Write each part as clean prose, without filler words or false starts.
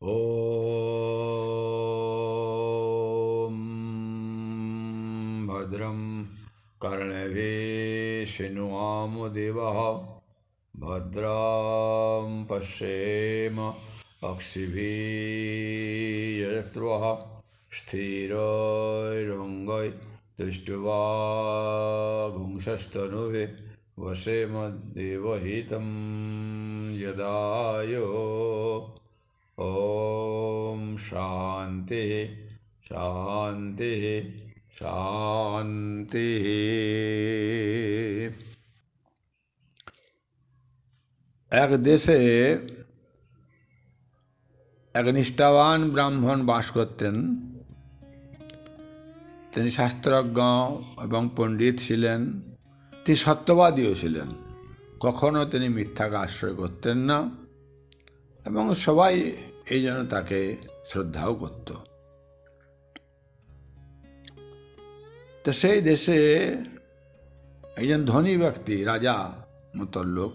ॐ भद्रं कर्णभिः शृणुयामदेवः भद्रं पश्येम अक्षिभिर्यजत्रः स्थिरैरङ्गैस्तुष्ट्वागुंसस्तनूभिः वसेम देवहितं यदायो। ओम शांति शांति शांति। এক দেশে এক নিষ্ঠাবান ব্রাহ্মণ বাস করতেন। তিনি শাস্ত্রজ্ঞ এবং পণ্ডিত ছিলেন। তিনি সত্যবাদীও ছিলেন। কখনো তিনি মিথ্যাকে আশ্রয় করতেন না এবং সবাই এই জন্য তাকে শ্রদ্ধাও করত। তো সেই দেশে একজন ধনী ব্যক্তি, রাজা মতো লোক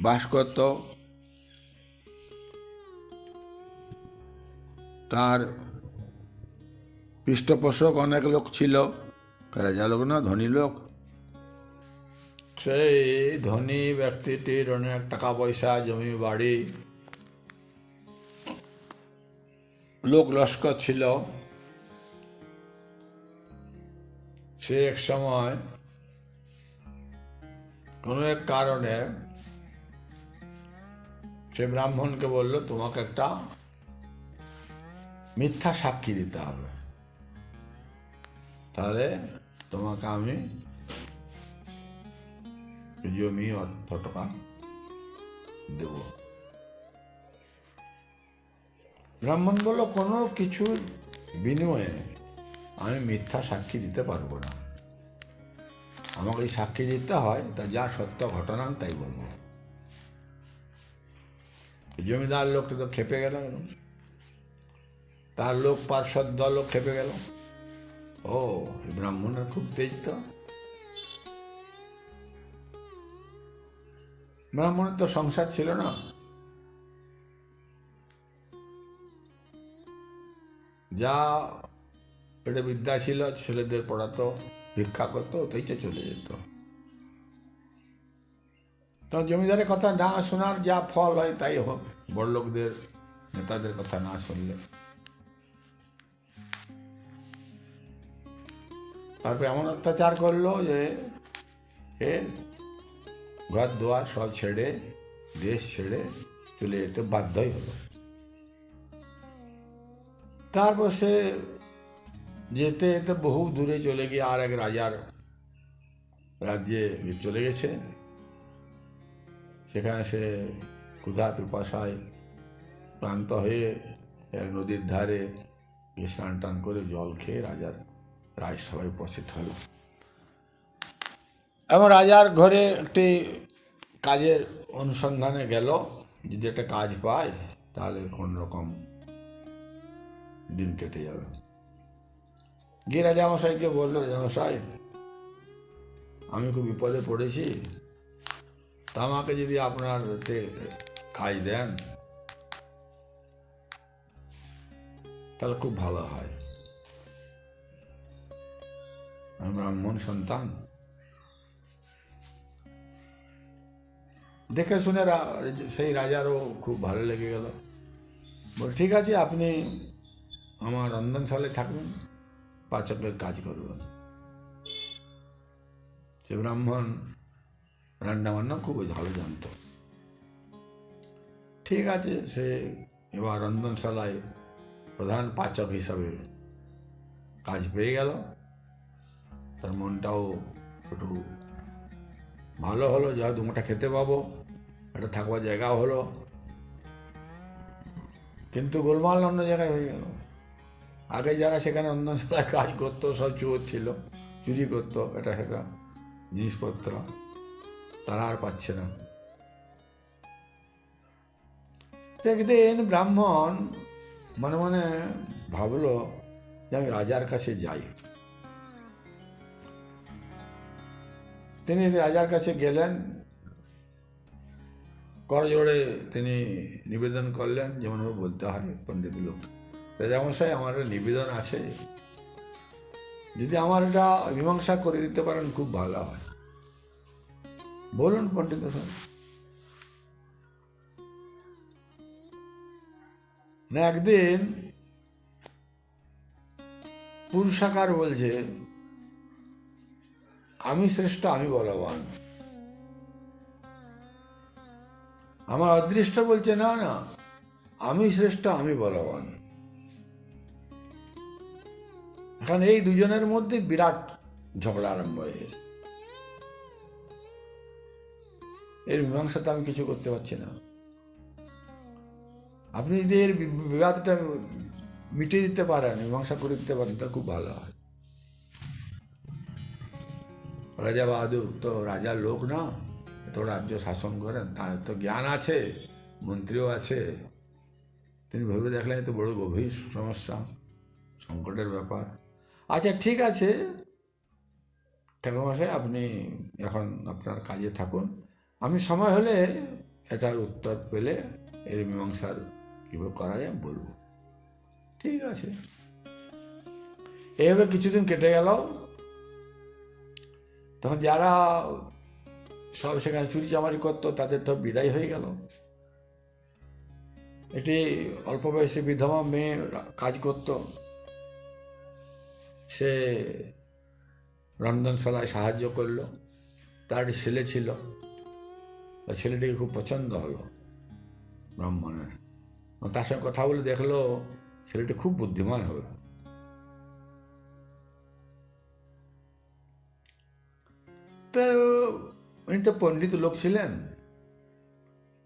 বাস করত। তার পৃষ্ঠপোষক অনেক লোক ছিল, রাজা লোক না, ধনী লোক। সেই ধনী ব্যক্তিটির অনেক টাকা পয়সা, জমি বাড়ি, লোক লস্কর ছিল। সে এক সময় কোনো এক কারণে সে ব্রাহ্মণকে বলল, তোমাকে একটা মিথ্যা সাক্ষী দিতে হবে, তাহলে তোমাকে আমি জমি অর্থ টাকা দেব। ব্রাহ্মণ বলল, কোনো কিছুর বিনিময়ে আমি মিথ্যা সাক্ষী দিতে পারবো না। আমাকে এই সাক্ষী দিতে হয় তা যা সত্য ঘটনা তাই বলবো। জমিদার লোকটা তো খেপে গেল, তার লোক পার্শ্বদ দলও খেপে গেল। ও, ব্রাহ্মণের খুব তেজ তো। ব্রাহ্মণের তো সংসার ছিল না, যা পেটে বিদ্যা ছিল, ছেলেদের পড়াতো, ভিক্ষা করতো, ওতেই চলে যেত। তো জমিদারের কথা না শোনার যা ফল হয় তাই হোক, বড়লোকদের নেতাদের কথা না শুনলে। তারপরে এমন অত্যাচার করলো যে এ ঘর দুয়ার সব ছেড়ে, দেশ ছেড়ে চলে যেতে বাধ্যই হলো। তারপর সে যেতে যেতে বহু দূরে চলে গিয়ে আর এক রাজার রাজ্যে চলে গেছে। সেখানে সে ক্ষুধা পিপাসায় ক্লান্ত হয়ে এক নদীর ধারে স্নান টান করে জল খেয়ে রাজার রাজসভায় উপস্থিত হল। এবং রাজার ঘরে একটি কাজের অনুসন্ধানে গেল, যদি একটা কাজ পায় তাহলে কোন রকম দিন কেটে যাবে। গিয়ে রাজামশাইকে বলল, রাজামশাই, আমি খুব বিপদে পড়েছি, তা আমাকে যদি আপনার কাজ দেন তাহলে খুব ভালো হয়। আমি ব্রাহ্মণ সন্তান। দেখে শুনে সেই রাজারও খুব ভালো লেগে গেল। বল, ঠিক আছে, আপনি আমার রন্ধনশালে থাকবেন, পাচকের কাজ করবেন। সে ব্রাহ্মণ রান্নাবান্না খুব ভালো জানত। ঠিক আছে, সে এবার রন্ধনশালায় প্রধান পাচক হিসাবে কাজ পেয়ে গেল। তার মনটাও একটু ভালো হলো, যা দুমুঠা খেতে পাবো, একটা থাকবার জায়গাও হলো। কিন্তু গোলমাল অন্য জায়গায় হয়ে গেল। আগে যারা সেখানে রন্ধনশালায় কাজ করতো সব চোর ছিল, চুরি করতো এটা সেটা জিনিসপত্র, তারা আর পাচ্ছে না। একদিন ব্রাহ্মণ মনে মনে ভাবলো যে আমি রাজার কাছে যাই। তিনি রাজার কাছে গেলেন, করজোড়ে তিনি নিবেদন করলেন, যেমনভাবে বলতে হয় পণ্ডিত লোক, রাজামশাই আমার একটা নিবেদন আছে, যদি আমার এটা মীমাংসা করে দিতে পারেন খুব ভালো হয়। বলুন পণ্ডিত মশাই। না একদিন পুরুষাকার বলছে আমি শ্রেষ্ঠ, আমি বলবান। আমার অদৃষ্ট বলছে না না, আমি শ্রেষ্ঠ, আমি বলবান। এখন এই দুজনের মধ্যে বিরাট ঝগড়া আরম্ভ হয়ে গেছে। এর মীমাংসাতে আমি কিছু করতে পারছি না। আপনি যদি এর বিবাদটা মিটিয়ে দিতে পারেন, মীমাংসা করে দিতে পারেন, তা খুব ভালো হয়। রাজা বাহাদুর তো রাজার লোক না, এত রাজ্য শাসন করেন, তার তো জ্ঞান আছে, মন্ত্রীও আছে। তিনি ভেবে দেখলেন এত বড় গভীর সমস্যা, সংকটের ব্যাপার। আচ্ছা ঠিক আছে ঠাকুরমশাই, আপনি এখন আপনার কাজে থাকুন, আমি সময় হলে এটার উত্তর পেলে এর মীমাংসার কীভাবে করা যায় বলব। ঠিক আছে। এইভাবে কিছুদিন কেটে গেল। তখন যারা সব সেখানে চুরি চামারি করতো তাদের তো বিদায় হয়ে গেল। এটি অল্প বয়সে বিধবা মেয়ে কাজ করত, সে রন্ধনশালায় সাহায্য করলো। তার একটি ছেলে ছিল, ছেলেটিকে খুব পছন্দ হলো ব্রাহ্মণের। তার সঙ্গে কথা বলে দেখলো ছেলেটি খুব বুদ্ধিমান হবে। তো উনি তো পণ্ডিত লোক ছিলেন,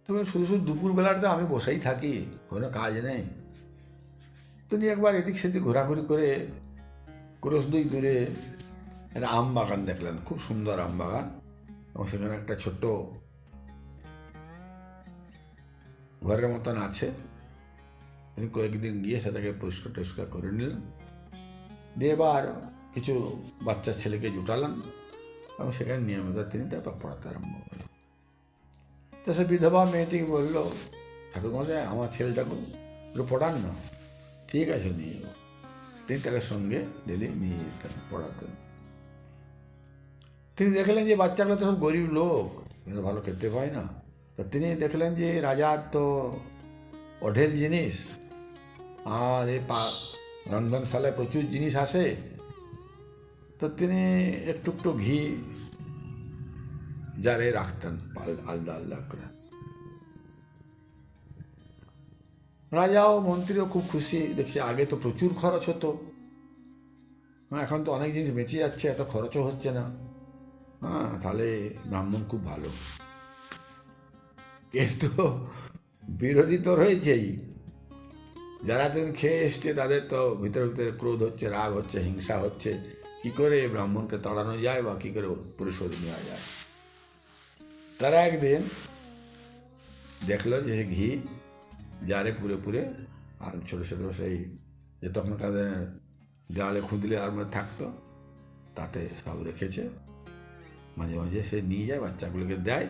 তবে শুধু শুধু দুপুরবেলাটা আমি বসেই থাকি, কোনো কাজ নেই। তিনি একবার এদিক সেদিক ঘোরাঘুরি করে ক্রোশ দুই দূরে একটা আম বাগান দেখলেন, খুব সুন্দর আম বাগান, এবং সেখানে একটা ছোট্ট ঘরের মতন আছে। তিনি কয়েকদিন গিয়ে সেটাকে পরিষ্কার টরিষ্কার করে নিলেন, দিয়ে এবার কিছু বাচ্চা ছেলেকে জুটালেন এবং সেখানে নিয়মিত তিনি তারপর পড়াতে আরম্ভ করলেন। তো সে বিধবা মেয়েটিকে বলল, ঠাকুরমশাই আমার ছেলেটাকে একটু পড়ান না। ঠিক আছে, নিয়ে যাবো। তিনি তাকে সঙ্গে ডেলি নিয়ে যেতেন পড়াতেন। তিনি দেখলেন যে বাচ্চাগুলো তো সব গরিব লোক, ভালো খেতে পায় না। তো তিনি দেখলেন যে রাজার তো অঢেল জিনিস, আর এই রন্ধনশালায় প্রচুর জিনিস আসে। তো তিনি একটু একটু ঘি জারে রাখতেন আলাদা আলাদা করে। রাজাও মন্ত্রীও খুব খুশি, দেখছি আগে তো প্রচুর খরচ হতো, এখন তো অনেক জিনিস বেঁচে যাচ্ছে, এত খরচও হচ্ছে না। তাহলে ব্রাহ্মণ খুব ভালো। কিন্তু বিরোধী তো রয়েছেই, যারা তুমি খেয়ে এসছে তাদের তো ভিতরে ভিতরে ক্রোধ হচ্ছে, রাগ হচ্ছে, হিংসা হচ্ছে, কি করে ব্রাহ্মণকে তাড়ানো যায় বা কি করে পরিশোধ নেওয়া যায়। তারা একদিন দেখলো যে ঘি জারে পুরে পুরে, আর ছোটো ছোটো সেই যে তখনকার দেওয়ালে খুঁদলে আর মধ্যে থাকতো, তাতে সব রেখেছে। মাঝে মাঝে সে নিয়ে যায়, বাচ্চাগুলোকে দেয়,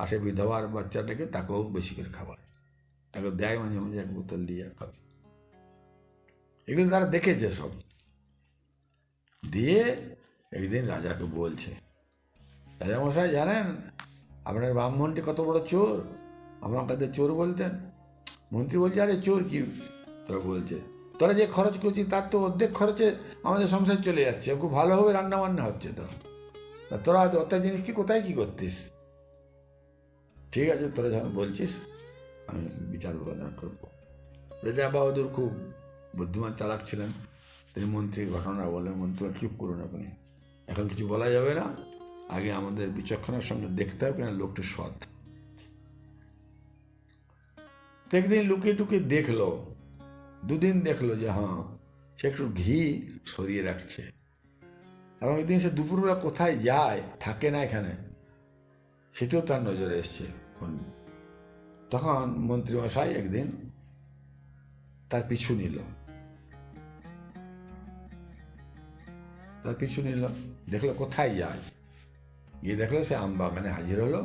আর সে বিধবার বাচ্চাটাকে তাকেও বেশি করে খাওয়ায়, তাকে দেয় মাঝে মাঝে এক বোতল দিয়ে খাবে। এগুলো তারা দেখেছে সব। দিয়ে একদিন রাজাকে বলছে, রাজামশাই জানেন আপনার ব্রাহ্মণটি কত বড় চোর, আমার কাছে চোর বলতেন। মন্ত্রী বলছে, আরে চোর কি তোরা বলছে, তোরা যে খরচ করছিস তার তো অর্ধেক খরচে আমাদের সংসার চলে যাচ্ছে, খুব ভালোভাবে রান্না বান্না হচ্ছে। তো তোরা অত জিনিস কি কোথায় কি করতিস? ঠিক আছে, তোরা যখন বলছিস আমি বিচার বিবেচনা করবো। রাজা বাহাদুর খুব বুদ্ধিমান চালাক ছিলেন। তিনি মন্ত্রীর ঘটনা বলেন, মন্ত্রী চুপ করুন, আপনি এখন কিছু বলা যাবে না, আগে আমাদের বিচক্ষণার সঙ্গে দেখতে হবে কিনা লোকটি সৎ। একদিন লুকিয়ে টুকিয়ে দেখলো, দুদিন দেখলো যে হ্যাঁ সে একটু ঘি সরিয়ে রাখছে, এবং একদিন সে দুপুরবেলা কোথায় যায়, থাকে না এখানে, সেটাও তার নজরে এসছে। তখন মন্ত্রীমশাই একদিন তার পিছু নিল, দেখলো কোথায় যায়, গিয়ে দেখলো সে আম বাগানে হাজির হলো,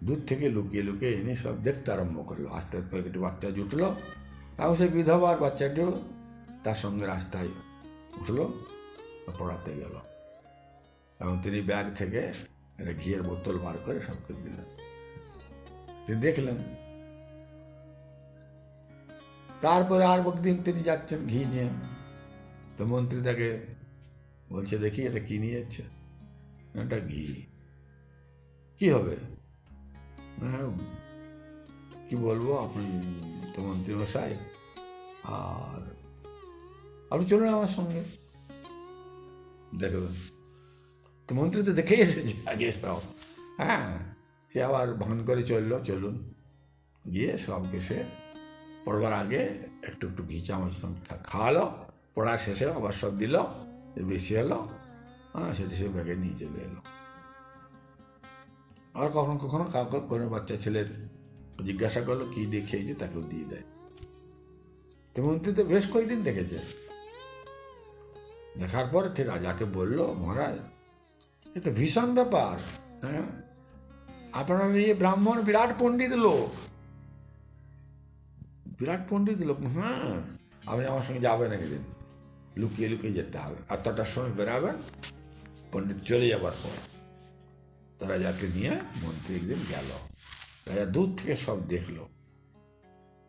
দূর থেকে লুকিয়ে লুকিয়ে এনে সব দেখতে আরম্ভ করলো। আস্তে আস্তে কয়েকটি বাচ্চা জুটলো এবং সেই বিধবা আর বাচ্চাটিও তার সঙ্গে রাস্তায় উঠলো, পড়াতে গেল এবং তিনি ব্যাগ থেকে একটা ঘিয়ের বোতল বার করে সবকে দিলেন। তিনি দেখলেন। তারপরে আর একদিন তিনি যাচ্ছেন ঘি নিয়ে, তো মন্ত্রী তাকে বলছে, দেখি এটা কি নিয়ে যাচ্ছে? এটা ঘি। কি হবে? কি বলবো, আপনি তো মন্ত্রী মশাই, আর আপনি চলুন আমার সঙ্গে দেখবেন। তো মন্ত্রী তো দেখেই এসেছে আগে সব। হ্যাঁ, সে আবার ভান করে চলুন। গিয়ে সবকে সে পড়বার আগে একটু একটু ঘি চামচ খাওয়ালো, পড়ার শেষে আবার সব দিল, বেশি হলো, হ্যাঁ, সেটা সে ব্যাগে নিয়ে চলে এলো। আর কখনো কখনো কাউকে কোনো বাচ্চা ছেলের জিজ্ঞাসা করলো কি দিয়ে খেয়েছে, তাকেও দিয়ে দেয়। তো মন্ত্রী তো বেশ কয়েকদিন দেখেছে। দেখার পর ঠিক রাজাকে বলল, মহারাজ, এ তো ভীষণ ব্যাপার। হ্যাঁ, আপনার এই ব্রাহ্মণ বিরাট পণ্ডিত লোক, হ্যাঁ, আপনি আমার সঙ্গে যাবেন একদিন, লুকিয়ে লুকিয়ে যেতে হবে, এতটার সময় বেরাবেন, পণ্ডিত চলে যাবার পর। তো রাজাকে নিয়ে মন্ত্রী একদিন গেল। রাজা দূর থেকে সব দেখলো,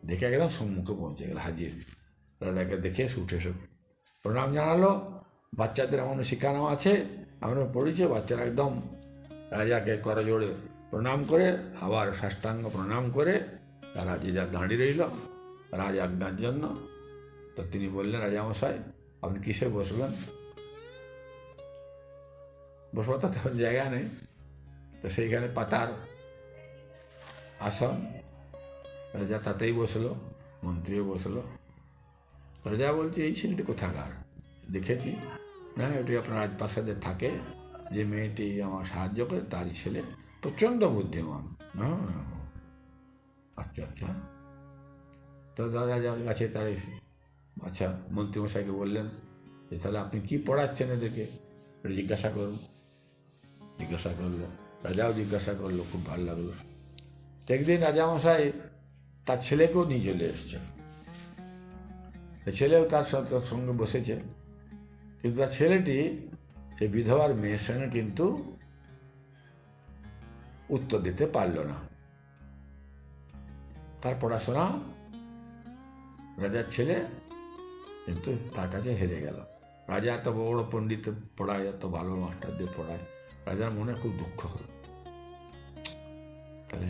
দেখে একদম সম্মুখে পৌঁছে গেল, হাজির। রাজাকে দেখে উঠে সব প্রণাম জানালো। বাচ্চাদের এমন শেখানো আছে, আমরা পড়েছি, বাচ্চারা একদম রাজাকে করজোড়ে প্রণাম করে, আবার সাষ্টাঙ্গ প্রণাম করে তারা যে যা দাঁড়িয়ে রইল রাজ আজ্ঞার জন্য। তো তিনি বললেন, রাজামশাই, আপনি কিসে বসবেন? বসবার তো তেমন জায়গা নেই, তো সেইখানে পাতার আসন, রাজা তাতেই বসলো, মন্ত্রীও বসলো। রাজা বলছে, এই ছেলেটি কোথাকার? দেখেছি, না, এটি আপনার রাজপ্রাসাদে থাকে, যে মেয়েটি আমার সাহায্য করে তারই ছেলে, প্রচণ্ড বুদ্ধিমান। আচ্ছা আচ্ছা। তো রাজার কাছে তার আচ্ছা, মন্ত্রীমশাইকে বললেন যে তাহলে আপনি কি পড়াচ্ছেন এদেরকে, জিজ্ঞাসা করুন। জিজ্ঞাসা করলো, রাজাও জিজ্ঞাসা করলো, খুব ভালো লাগলো। একদিন রাজামশাই তার ছেলেকেও নিয়ে চলে এসছেন। ছেলেও তার সঙ্গে বসেছে, কিন্তু তার ছেলেটি সেই বিধবার মেয়ের সঙ্গে কিন্তু উত্তর দিতে পারল না। তার পড়াশোনা, রাজার ছেলে কিন্তু তার কাছে হেরে গেল। রাজা এত বড় পণ্ডিত পড়ায়, এত ভালো মাস্টার দিয়ে পড়ায়, রাজার মনে খুব দুঃখ হল। তাহলে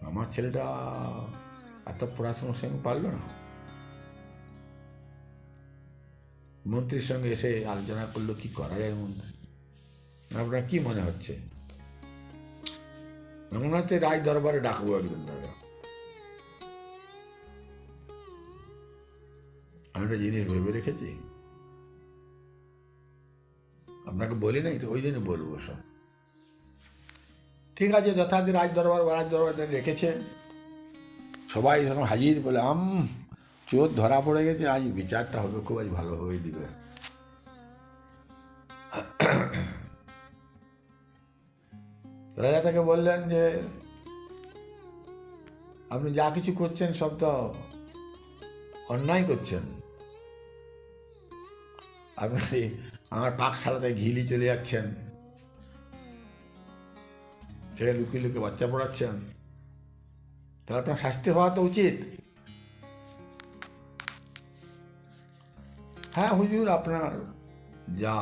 আমার ছেলেটা এত পড়াশোনার সঙ্গে পারল না। মন্ত্রীর সঙ্গে এসে আলোচনা করলো, কি করা যায় মন্ত্রী, আপনার কি মনে হচ্ছে? মনে হচ্ছে রাজ দরবারে ডাকবো একজন। দাদা, আমি একটা জিনিস ভেবে রেখেছি, আপনাকে বলি নাই তো, ওই জন্য বলবো সব। ঠিক আছে, যথারীতি রাজ দরবার রেখেছে, সবাই যখন হাজির, বলে চোর ধরা পড়ে গেছে, আজ বিচারটা হবে, খুব আজ ভালোভাবেই দিবে। রাজা তাকে বললেন যে আপনি যা কিছু করছেন সব তো অন্যায় করছেন। আপনি আমার পাকশালাতে ঘিলি চলে যাচ্ছেন, সেটা লুকিয়ে লুকিয়ে বাচ্চা পড়াচ্ছেন, তাহলে আপনার শাস্তি হওয়া তো উচিত। হ্যাঁ হুজুর, আপনার যা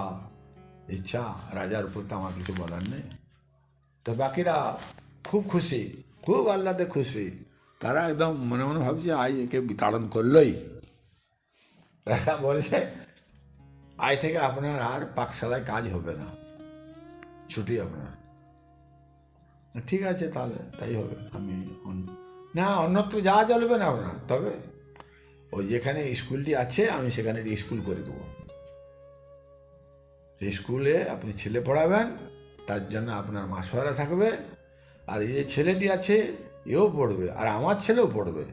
ইচ্ছা, রাজার উপর তো আমার কিছু বলার নেই। তো বাকিরা খুব খুশি, খুব আহ্লাদে খুশি, তারা একদম মনে মনে ভাবছে আজ একে বিতাড়ন করলই। রাজা বলছে, আজ থেকে আপনার আর পাকশালায় কাজ হবে না, ছুটি আপনার। ঠিক আছে, তাহলে তাই হবে। আমি না, অন্যত্র যাওয়া চলবে না আপনার, তবে ওই যেখানে স্কুলটি আছে আমি সেখানে স্কুল করে দেবো। সেই স্কুলে আপনি ছেলে পড়াবেন, তার জন্য আপনার মাসোয়ারা থাকবে, আর এই যে ছেলেটি আছে এও পড়বে, আর আমার ছেলেও পড়বে,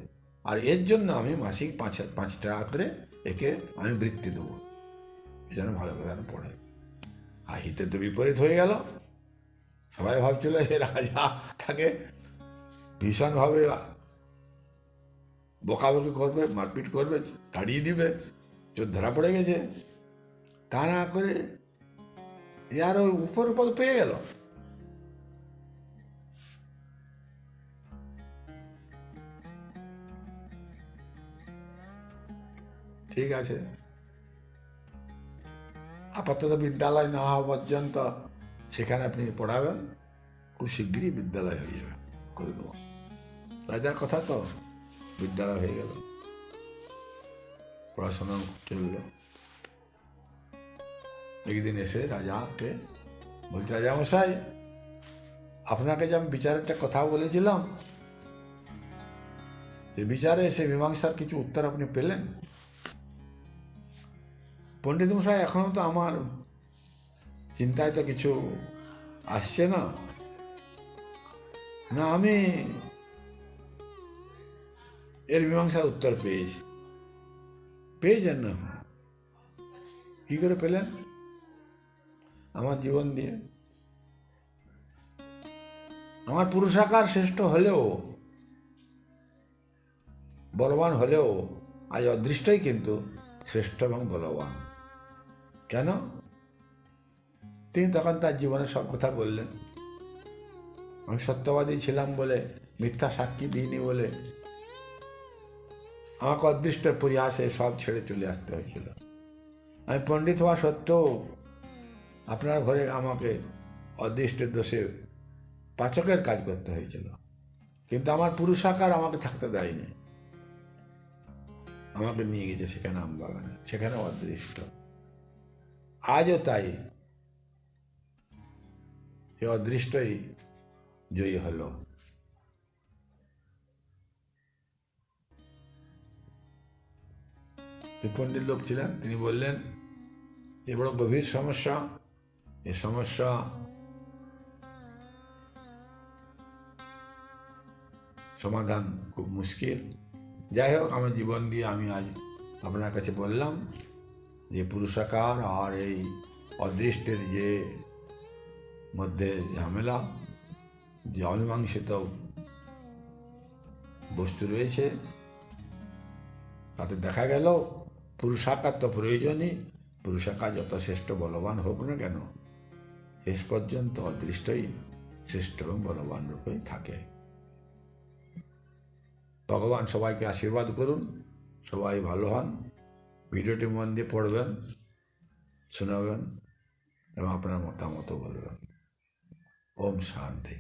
আর এর জন্য আমি মাসিক 5 টাকা করে একে আমি বৃত্তি দেবো, এই জন্য ভালো করে পড়ে। আর হিতে তো বিপরীত হয়ে গেল। সবাই ভাবছিল যে রাজা তাকে ভীষণভাবে বকাবকি করবে, মারপিট করবে, তাড়িয়ে দিবে, চোর ধরা পড়ে গেছে। তা না করে আরো উপর পদ পেয়ে গেল। ঠিক আছে, আপাতত বিদ্যালয় না হওয়া পর্যন্ত সেখানে আপনি পড়াবেন, খুব শীঘ্রই বিদ্যালয় হয়ে যাবে, করে দেবো। রাজার কথা তো, বিদ্যালয় হয়ে গেল, পড়াশোনা চলল। একদিন এসে রাজাকে বলছে, রাজামশাই, আপনাকে যে আমি বিচারের একটা কথা বলেছিলাম, সে বিচারে সে মীমাংসার কিছু উত্তর আপনি পেলেন? পণ্ডিত মশাই, এখনো তো আমার চিন্তায় তো কিছু আসছে না। না, আমি এর মীমাংসার উত্তর পেয়েছি। পেয়েছেন না? কি করে পেলেন? আমার জীবন দিয়ে। আমার পুরুষাকার শ্রেষ্ঠ হলেও, বলবান হলেও, আজ অদৃষ্টই কিন্তু শ্রেষ্ঠ এবং বলবান। কেন? তিনি তখন তার জীবনের সব কথা বললেন। আমি সত্যবাদী ছিলাম বলে, মিথ্যা সাক্ষী দিইনি বলে আমাকে অদৃষ্টের পরিহাসে সব ছেড়ে চলে আসতে হয়েছিল। আমি পণ্ডিত হওয়া সত্ত্বেও আপনার ঘরে আমাকে অদৃষ্টের দোষে পাচকের কাজ করতে হয়েছিল, কিন্তু আমার পুরুষাকার আমাকে থাকতে দেয়নি। আমাকে নিয়ে গেছে সেখানে আমবাগানে, সেখানে অদৃষ্ট। আজও তাই, সে অদৃষ্টই জয়ী হল। পণ্ডিত লোক ছিলেন, তিনি বললেন, এ বড় গভীর সমস্যা, এ সমস্যা সমাধান খুব মুশকিল। যাই হোক, আমার জীবন দিয়ে আমি আজ আপনার কাছে বললাম যে পুরুষাকার আর এই অদৃষ্টের যে মধ্যে ঝামেলা, যে অমীমাংসিত বস্তু রয়েছে, তাতে দেখা গেল পুরুষাকার তো প্রয়োজনই। পুরুষাকার যত শ্রেষ্ঠ বলবান হোক না কেন, শেষ পর্যন্ত অদৃষ্টই শ্রেষ্ঠ এবং বলবান রূপেই থাকে। ভগবান সবাইকে আশীর্বাদ করুন, সবাই ভালো হন। ভিডিওটি মন দিয়ে পড়বেন, শোনাবেন এবং আপনার মতামত বলবেন। ওম শান্তি।